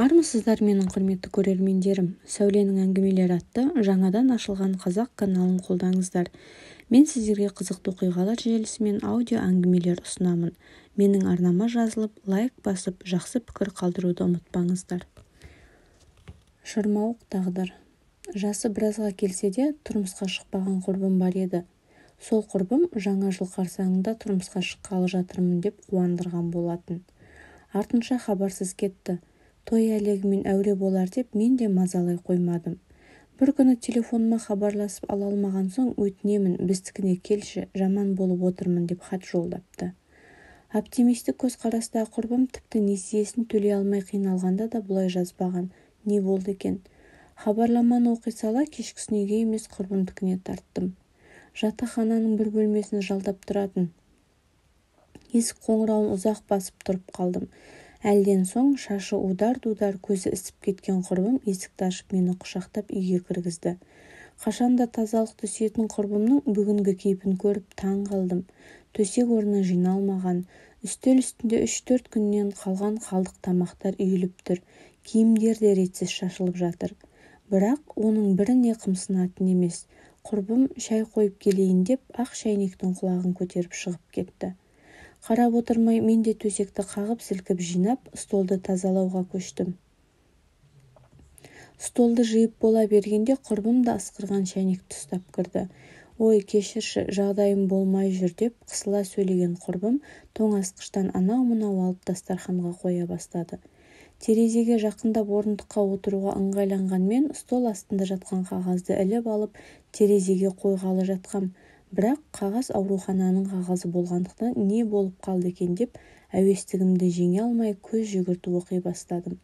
Армысыздар менің құрметті көрермендерім. Сәуленің әңгімелері атты жаңадан ашылған қазақ каналын қолдаңыздар. Мен сіздерге қызықты оқиғалар желісімен аудио әңгімелер ұсынамын. Менің арнама жазылып, лайк басып, жақсы пікір қалдыруды ұмытпаңыздар. Шырмауық тағдыр. Жасы біразға келсе де тұрмысқа шықпаған құрбым бар еді. Сол құрбым жаңа жыл қарсаңында тұрмысқа шыққалы жатырмын деп қуандырған болатын. Артынша хабарсыз кетті. Той әлегімен әуре болар деп мен де мазалай қоймадым. Бір күні телефоныма хабарласып ала алмаған соң өтінемін, біздікіне келші, жаман болып отырмын деп хат жолдапты. Оптимистік көзқарастағы құрбым тіпті несиесін төлей алмай қиналғанда да бұлай жазбаған. Не болды екен? Хабарламаны оқи сала кешкісін үйге емес құрбымдікіне тарттым. Жатақхананың бір бөлмесін жалдап тұратын. Есік қоңырауын ұзақ басып тұрып қалдым. Әлден соң шашы удар-дудар, көзі ісіп кеткен құрбым есікті ашып мені құшақтап үйге кіргізді. Қашанда тазалықты сүйетін құрбымның бүгінгі кейпін көріп таң қалдым. Төсек орны жиналмаған, үстел үстінде 3-4 күннен қалған қалдық тамақтар үйіліп тұр, киімдер де ретсіз шашылып жатыр. Бірақ оның біріне қымсынатын емес. Құрбым шай қойып келейін деп ақ шәйнектің құлағын көтеріп шығып кетті. Қарап отырмай мен де төсекті қағып сілкіп жинап, столды тазалауға көштім. Столды жиып бола бергенде құрбым да ысқырған шәйнекті ұстап кірді. Ой, кешірші, жағдайым болмай жүр деп қысыла сөйлеген құрбым тоңазытқыштан анау-мынау алып дастарханға қоя бастады. Терезеге жақындап орындыққа отыруға ыңғайланғанмен стол астында жатқан қағазды іліп алып терезеге қойғалы жатқам. Бірақ қағаз аурухананың қағазы болғандықтан не болып қалды екен деп әуестігімді жеңе алмай көз жүгіртіп оқи бастадым.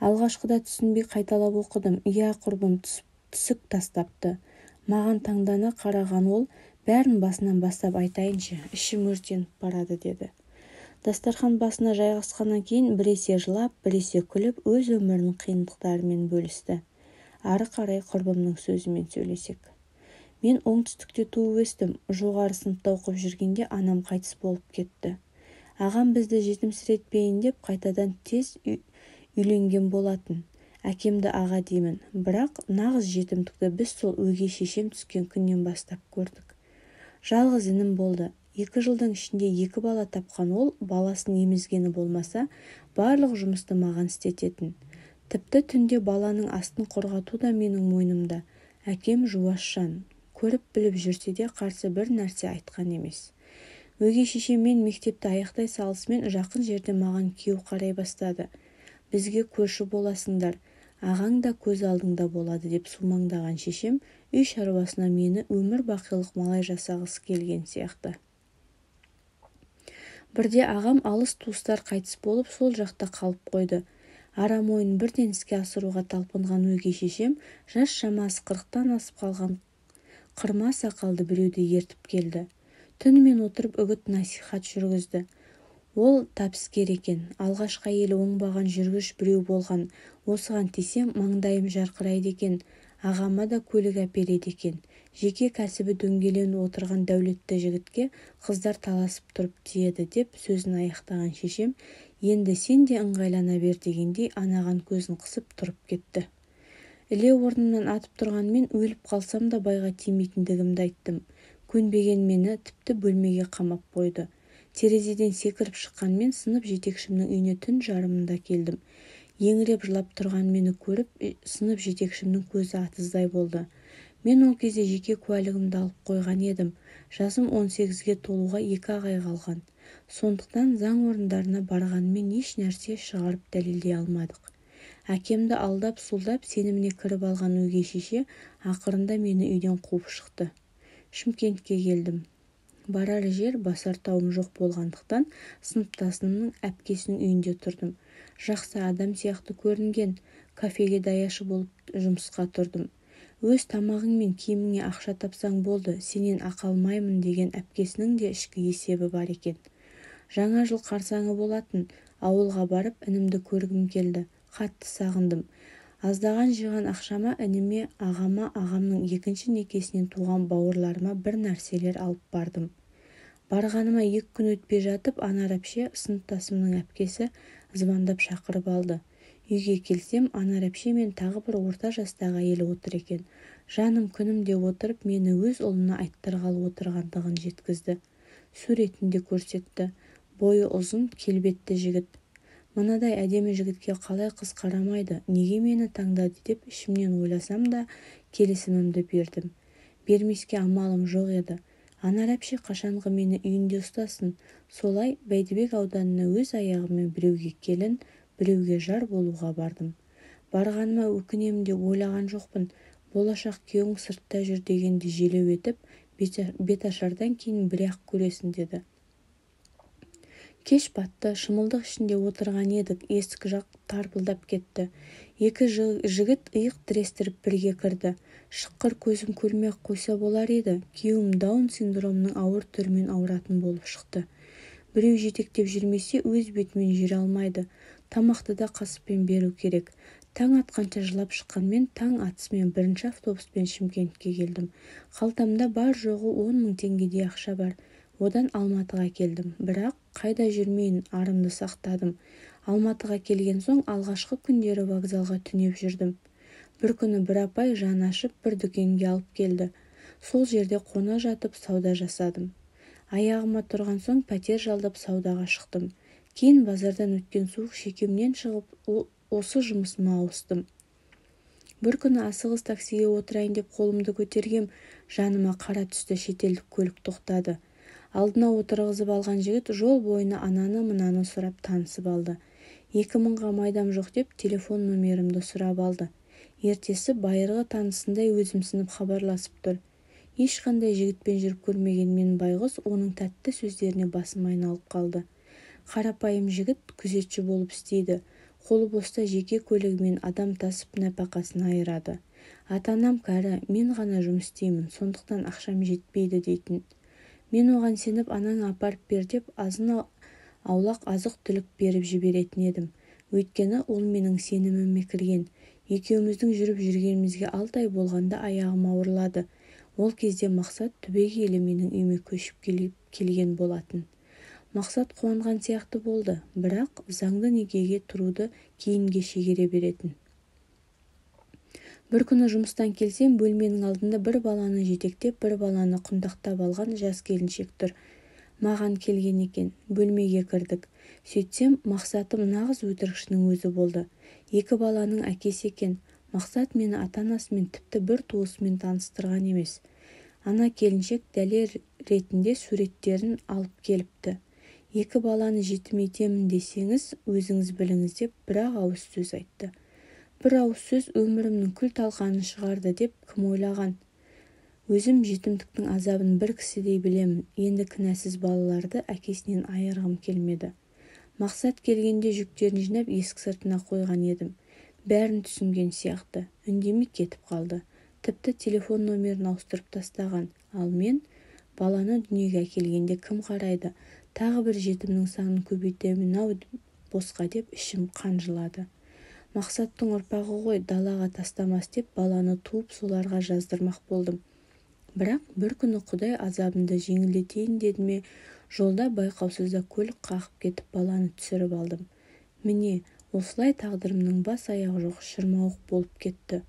Алғашқыда түсінбей қайталап оқыдым. Иә, құрбым түсік тастапты. Маған таңдана қараған ол, бәрін басынан бастап айтайыншы, ішім өртеніп барады деді. Дастархан басына жайғасқаннан кейін біресе жылап, біресе күліп, өз өмірінің қиындықтарымен бөлісті. Ары қарай құрбымның сөзімен сөйлесек. Мен оңтүстікте туып өстім. Жоғары сыныпта оқып жүргенде анам қайтыс болып кетті. Ағам бізді жетімсіретпейін деп қайтадан тез үйленген болатын. Әкемді аға деймін. Бірақ нағыз жетімдікті біз сол өгей шешем түскен күннен бастап көрдік. Жалғыз інім болды. 2 жылдың ішінде 2 бала тапқан ол, баласын емізгені болмаса, барлық жұмысты маған істететін. Тіпті түнде баланың астын қорғату да менің мойнымда. Әкем жуасжан. Көріп біліп жүрсе де қарсы бір нәрсе айтқан емес. Өгей шешеммен мектепті аяқтай салысымен жақын жерде маған күйеу қарай бастады. Бізге көрші боласыңдар, ағаң да көз алдыңда болады деп сумаңдаған шешем үй шаруасына мені өмір бақилық малай жасағысы келген сияқты. Бірде ағам алыс туыстар қайтыс болып сол жақта қалып қойды. Арам ойын бірден іске асыруға талпынған өгей шешем жас шамасы 40-тан асып қалған қырма сақалды біреуді ертіп келді. Түнімен отырып үгіт-насихат жүргізді. Ол тапыскер екен. Алғашқы әйелі оңбаған жүргіш біреу болған. Осыған тисем маңдайым жарқырайды екен. Ағама да көлік әпереді екен. Жеке кәсібі дөңгеленіп отырған дәулетті жігітке қыздар таласып тұрып тиеді деп сөзін аяқтаған шешем, енді сен де ыңғайлана бер дегендей анаған көзін қысып тұрып кетті. Іле орнымнан атып тұрғанмен өліп қалсам да байға тимейтіндігімді айттым. Көнбеген мені тіпті бөлмеге қамап қойды. Терезеден секіріп шыққанмен сынып жетекшімнің үйіне түн жарымында келдім. Еңіреп жылап тұрған мені көріп, сынып жетекшімнің көзі атыздай болды. Мен ол кезде жеке куәлігімді алып қойған едім. Жасым 18-ге толуға 2 ай қалған. Сондықтан заң орындарына барғанмен еш нәрсе шығарып дәлелдей алмадық. Әкемді алдап-сұлдап сеніміне кіріп алған өгей шеше ақырында мені үйден қуып шықты. Шымкентке келдім. Барар жер, басар тауым жоқ болғандықтан сыныптасымның әпкесінің үйінде тұрдым. Жақсы адам сияқты көрінген. Кафеге даяшы болып жұмысқа тұрдым. Өз тамағың мен киіміңе ақша тапсаң болды, сенен ақы алмаймын деген әпкесінің де ішкі есебі бар екен. Жаңа жыл қарсаңы болатын. Ауылға барып інімді көргім келді. Қатты сағындым. Аздаған жиған ақшама ініме, ағама, ағамның 2-ші некесінен туған бауырларыма бір нәрселер алып бардым. Барғаныма 2 күн өтпей жатып, Анар әпше, сыныптасымның әпкесі, звондап шақырып алды. Үйге келсем, Анар әпше мен тағы бір орта жастағы әйел отыр екен. Жаным күнім деп отырып, мені өз ұлына айттырғалы отырғандығын жеткізді. Суретінде көрсетті. Бойы ұзын, келбетті жігіт. Мынадай әдемі жігітке қалай қыз қарамайды, неге мені таңдады деп ішімнен ойласам да келісімімді бердім. Бермеске амалым жоқ еді. Анар әпше қашанғы мені үйінде ұстасын. Солай Бәйдібек ауданына өз аяғымен біреуге келін, біреуге жар болуға бардым. Барғаныма өкінемін деп ойлаған жоқпын. Болашақ күйеуің сыртта жүр дегенді желеу етіп, беташардан кейін бір-ақ көресің деді. Кеш батты, шымылдық ішінде отырған едік, есік жақ тарпылдап кетті. Екі жігіт иық тірестіріп бірге кірді. Шыққыр көзім көрмей-ақ қойса болар еді. Күйеуім Даун синдромының ауыр түрімен ауыратын болып шықты. Біреу жетектеп жүрмесе өз бетімен жүре алмайды. Тамақты да қасықпен беру керек. Таң атқанша жылап шыққанмен таң атысымен бірінші автобуспен Шымкентке келдім. Қалтамда бар жоғы 10 000 теңгедей ақша бар. Одан Алматыға келдім. Бірақ қайда жүрмейін, арымды сақтадым. Алматыға келген соң алғашқы күндері вокзалға түнеп жүрдім. Бір күні бір апай жан ашып бір дүкенге алып келді. Сол жерде қона жатып сауда жасадым. Аяғыма тұрған соң пәтер жалдап саудаға шықтым. Кейін базардан өткен суық шекемнен шығып осы жұмысыма ауыстым. Бір күні асығыс таксиге отырайын деп қолымды көтергем, жаныма қара түсті шетелдік көлік тоқтады. Алдына отырғызып алған жігіт жол бойына ананы-мынаны сұрап танысып алды. 2000-ға майдам жоқ деп телефон номерімді сұрап алды. Ертесі байырғы танысындай өзімсініп хабарласып тұр. Ешқандай жігітпен жүріп көрмеген мен байғұс оның тәтті сөздеріне басым айналып қалды. Қарапайым жігіт күзетші болып істейді. Қолы боста жеке көлігімен адам тасып нәпақасын айырады. Ата-анам кәрі, мен ғана жұмыс істеймін, сондықтан ақшам жетпейді дейтін. Мен оған сеніп анаң апарып бер деп азын аулақ азық-түлік беріп жіберетін едім. Өйткені ол менің сеніміме кірген. Екеуміздің жүріп жүргенімізге 6 ай болғанда аяғым ауырлады. Ол кезде Мақсат түбегейлі менің үйіме көшіп келген болатын. Мақсат қуанған сияқты болды, бірақ заңды некеге тұруды кейінге шегере беретін. Бір күні жұмыстан келсем, бөлменің алдында бір баланы жетектеп, бір баланы құндақтап алған жас келіншек тұр. Маған келген екен, бөлмеге кірдік. Сөйтсем, Мақсатым нағыз өтірікшінің өзі болды. 2 баланың әкесі екен. Мақсат мені ата-анасымен тіпті бір туысымен таныстырған емес. Ана келіншек дәлел ретінде суреттерін алып келіпті. 2 баланы жетім етемін десеңіз, өзіңіз біліңіз деп бір-ақ ауыз сөз айтты. Бір ауыз сөз өмірімнің күл-талқанын шығарды деп кім ойлаған? Өзім жетімдіктің азабын бір кісідей білемін. Енді кінәсіз балаларды әкесінен айырғым келмеді. Мақсат келгенде жүктерін жинап есік сыртына қойған едім. Бәрін түсінген сияқты. Үндемей кетіп қалды. Тіпті телефон номерін ауыстырып тастаған. Ал мен баланы дүниеге әкелгенде кім қарайды? Тағы бір жетімнің санын көбейтемін-ау босқа деп ішім қанжылады. Мақсаттың ұрпағы ғой, далаға тастамас деп баланы туып соларға жаздырмақ болдым. Бірақ бір күні Құдай азабымды жеңілдетейін деді ме, жолда байқаусызда көлік қағып кетіп баланы түсіріп алдым. Міне, осылай тағдырымның бас аяғы жоқ шырмауық болып кетті.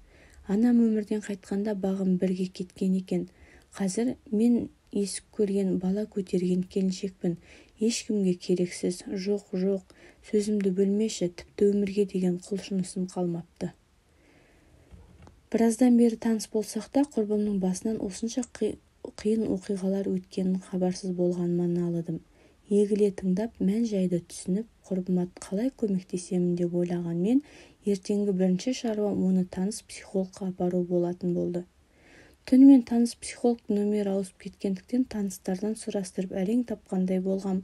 Анам өмірден қайтқанда бағым бірге кеткен екен. Қазір мен есік көрген, бала көтерген келіншекпін. Ешкімге керексіз, жоқ, сөзімді бөлмеші, тіпті өмірге деген құлшынысым қалмапты. Біраздан бері таныс болсақ та, құрбымның басынан осынша қиын оқиғалар өткенін хабарсыз болғаныма налыдым. Егіле тыңдап, мән-жайды түсініп, құрбыма қалай көмектесемін деп ойлаған мен, ертеңгі бірінші шаруам оны таныс психологқа апару болатын болды. Түнімен таныс психолог номер ауысып кеткендіктен таныстардан сұрастырып әрең тапқандай болғам.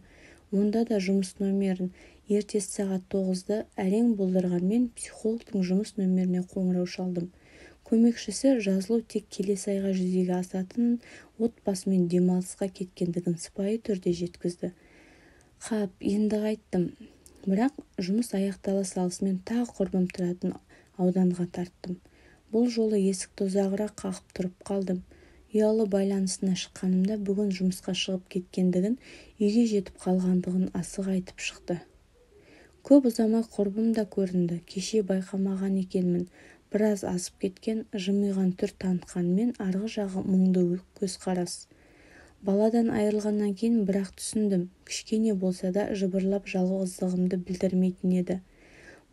Онда да жұмыс номерін. Ертесі сағат 9-да әрең болдырғанмен психологтың жұмыс номеріне қоңырау шалдым. Көмекшісі жазылу тек келесі айға жүзеге асатынын, отбасымен демалысқа кеткендігін сыпайы түрде жеткізді. Қап, енді қайттым. Бірақ жұмыс аяқтала салысымен тағы құрбым тұратын ауданға тарттым. Бұл жолы есікті ұзағырақ қағып тұрып қалдым. Ұялы байланысына шыққанымда бүгін жұмысқа шығып кеткендігін, үйге жетіп қалғандығын асық айтып шықты. Көп ұзамай құрбым да көрінді. Кеше байқамаған екенмін. Біраз асып кеткен, жымиған түр танытқанмен арғы жағы мұңды көзқарас. Баладан айырылғаннан кейін бірақ түсіндім. Кішкене болса да жыбырлап жалғыздығымды білдірмейтін еді.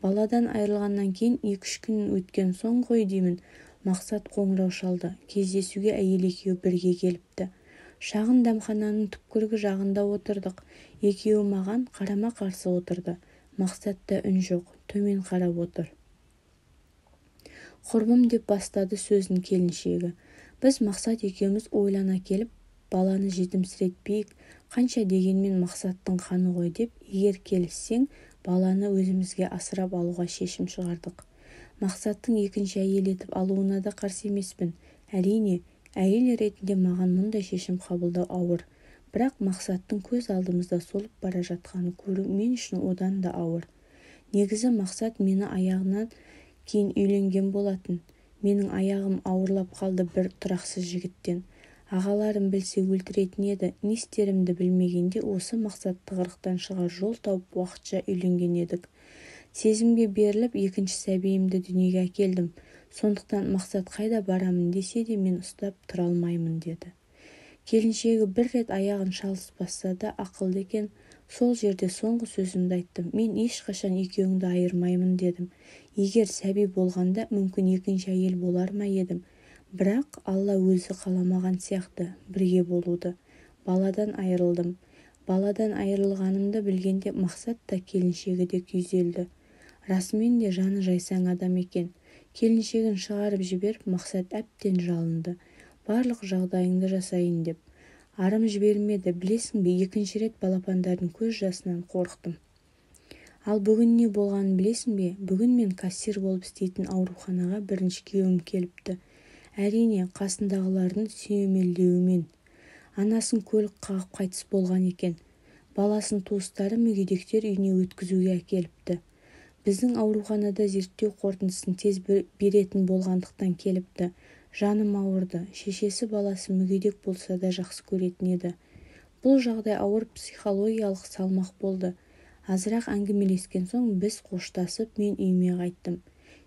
Баладан айырылғаннан кейін 2-3 күн өткен соң ғой деймін. Мақсат қоңырау шалды. Кездесуге әйел екеуі бірге келіпті. Шағын дәмхананың түпкіргі жағында отырдық. Екеуі маған қарама-қарсы отырды. Мақсатта үн жоқ, төмен қарап отыр. Құрбым деп бастады сөзін келіншегі. Біз Мақсат екеуміз ойлана келіп, баланы жетімсіретпейік, қанша дегенмен Мақсаттың қаны ғой деп, егер келіссең, баланы өзімізге асырап алуға шешім шығардық. Мақсаттың екінші әйел етіп алуына да қарсы емеспін. Әрине, әйел ретінде маған мұндай шешім қабылдау ауыр. Бірақ Мақсаттың көз алдымызда солып бара жатқаны көру мен үшін одан да ауыр. Негізі Мақсат мені аяғынан кейін үйленген болатын. Менің аяғым ауырлап қалды бір тұрақсыз жігіттен. Ағаларым білсе өлтіретін еді. Не істерімді білмегенде осы Мақсат тығырықтан шығар жол тауып уақытша үйленген едік. Сезімге беріліп екінші сәбиімді дүниеге әкелдім. Сондықтан Мақсат қайда барамын десе де мен ұстап тұра алмаймын деді. Келіншегі бір рет аяғын шалыс басса да ақылды екен. Сол жерде соңғы сөзімді айттым. Мен ешқашан екеуіңді айырмаймын дедім. Егер сәби болғанда мүмкін екінші әйел болар ма едім. Бірақ Алла өзі қаламаған сияқты бірге болуды. Баладан айырылдым. Баладан айырылғанымды білгенде Мақсат та келіншегі де күйзелді. Расымен де жаны жайсаң адам екен. Келіншегін шығарып жіберіп Мақсат әбден жалынды. Барлық жағдайыңды жасайын деп. Арым жібермеді, білесің бе, екінші рет балапандардың көз жасынан қорықтым. Ал бүгін не болғанын білесің бе? Бүгін мен кассир болып істейтін ауруханаға бірінші күйеуім келіпті. Әрине, қасындағылардың сүйемелдеуімен. Анасын көлік қағып қайтыс болған екен. Баласын туыстары мүгедектер үйіне өткізуге әкеліпті. Біздің ауруханада зерттеу қорытындысын тез беретін болғандықтан келіпті. Жаным ауырды. Шешесі баласы мүгедек болса да жақсы көретін еді. Бұл жағдай ауыр психологиялық салмақ болды. Азырақ әңгімелескен соң біз қоштасып мен үйіме қайттым.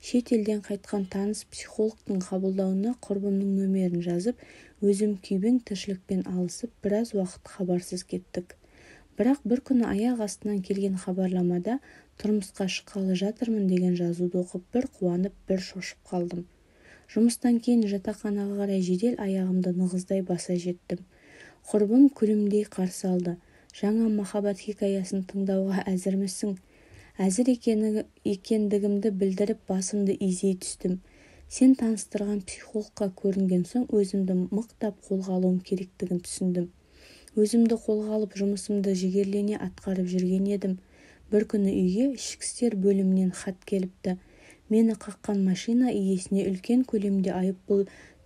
Шет елден қайтқан таныс психологтың қабылдауына құрбымның нөмерін жазып, өзім күйбең тіршілікпен алысып, біраз уақыт хабарсыз кеттік. Бірақ бір күні аяқ астынан келген хабарламада тұрмысқа шыққалы жатырмын деген жазуды оқып бір қуанып, бір шошып қалдым. Жұмыстан кейін жатақханаға қарай жедел аяғымды нығыздай баса жеттім. Құрбым күлімдей қарсы алды. Жаңа махаббат хикаясын тыңдауға әзірмісің? Әзір екендігімді білдіріп басымды изей түстім. Сен таныстырған психологқа көрінген соң өзімді мықтап қолға алуым керектігін түсіндім. Өзімді қолға алып жұмысымды жігерлене атқарып жүрген едім. Бір күні үйге ішкі істер бөлімінен хат келіпті. Мені қаққан машина иесіне үлкен көлемде айыппұл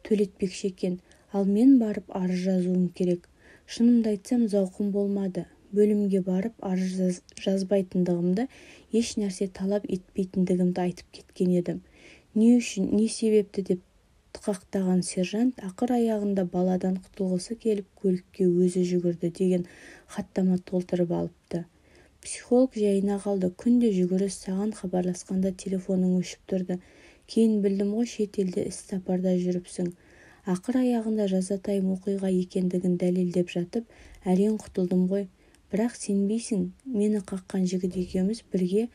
төлетпекші екен, ал мен барып арыз жазуым керек. Шынымды айтсам зауқым болмады. Бөлімге барып арыз жазбайтындығымды, еш нәрсе талап етпейтіндігімді айтып кеткен едім. Не үшін, не себепті деп тықақтаған сержант ақыр аяғында баладан құтылғысы келіп көлікке өзі жүгірді деген хаттама толтырып алыпты. Психолог жайына қалды. Күнде жүгіріс, саған хабарласқанда телефоның өшіп тұрды. Кейін білдім ғой шет елде іс-сапарда жүріпсің. Ақыр аяғында жазатайым оқиға екендігін дәлелдеп жатып, әрең құтылдым ғой. Бірақ сенбейсің, мені қаққан жігіт екеуміз бірге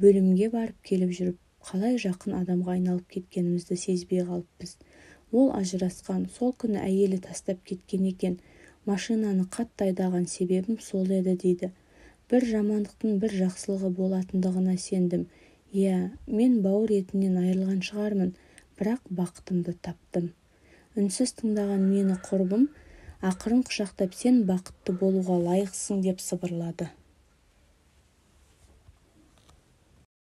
бөлімге барып келіп жүріп, қалай жақын адамға айналып кеткенімізді сезбей қалыппыз. Ол ажырасқан, сол күні әйелі тастап кеткен екен. Машинаны қатты айдаған себебім сол еді дейді. Бір жамандықтың бір жақсылығы болатындығына сендім. Мен бауыр етінен айырылған шығармын, бірақ бақытымды таптым. Үнсіз тыңдаған мені құрбым ақырын құшақтап сен бақытты болуға лайықсың деп сыбырлады.